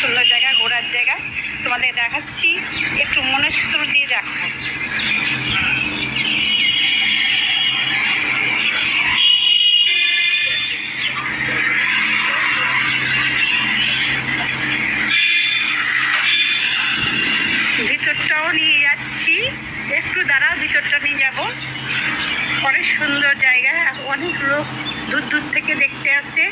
সুন্দর জায়গা, ঘোরার জায়গা তোমাদের দেখাচ্ছি। একটু মনস্থল দিয়ে দেখো। ভিতরটাও নিয়ে যাচ্ছি, একটু দাঁড়া, ভিতরটা নিয়ে যাব। অনেক সুন্দর জায়গা, অনেক লোক দূর দূর থেকে দেখতে আসে।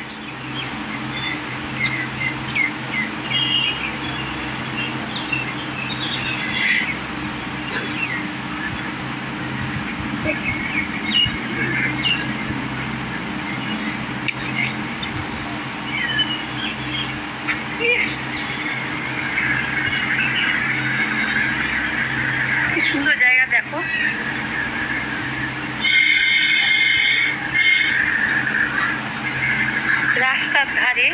কি সুন্দর জায়গা দেখো। রাস্তার ধারে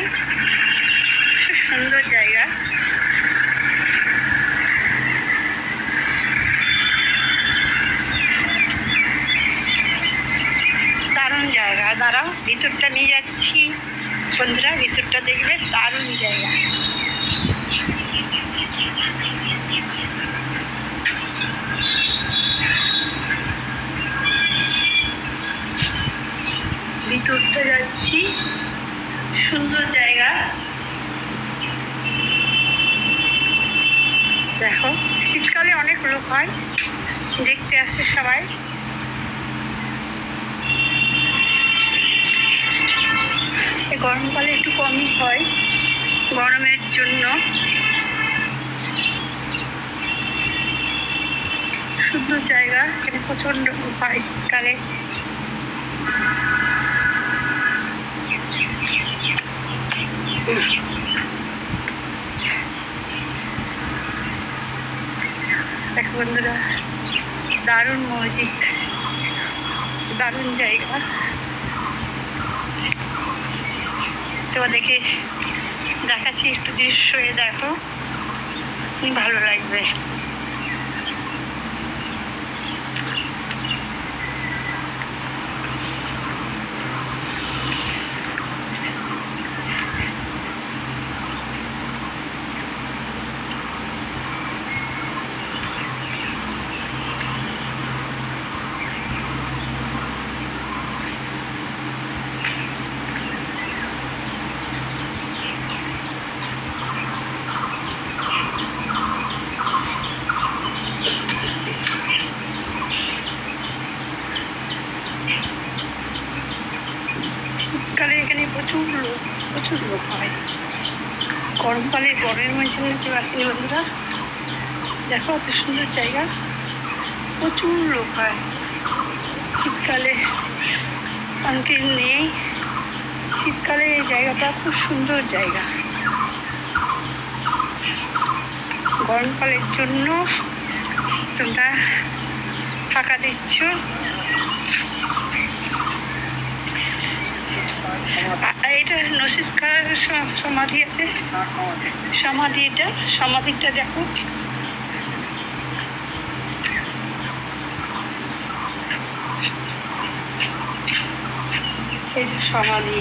খুব সুন্দর জায়গা। দারুণ জায়গা। দাঁড়াও, ভিতরটা নিয়ে যাচ্ছি বন্ধুরা, ভিতরটা দেখবে, দারুণ জায়গা। ভিতরটা যাচ্ছি, সুন্দর জায়গা দেখো। শীতকালে অনেক লোক হয়, দেখতে আসে সবাই। গরমকালে একটু কমই হয়, গরমের জন্য। সুন্দর জায়গা, এখানে প্রচন্ড হয় শীতকালে। দেখো বন্ধুরা, দারুণ মসজিদ, দারুণ জায়গা। তোমাদেরকে দেখাচ্ছি, একটু দৃশ্য দেখো, ভালো লাগবে। শীতকালে এখানে প্রচুর লোক হয়। গরমকালে গরমের জন্য কেউ আসেনি বন্ধুরা। দেখো এত সুন্দর জায়গা, প্রচুর লোক হয়। শীতকালে শান্তি নেই। শীতকালে এই জায়গাটা খুব সুন্দর জায়গা। গরমকালের জন্য তোমরা ফাঁকা দিচ্ছ। এটা নসিস খার সমাধি আছে, সমাধিটা দেখো। এই যে সমাধি।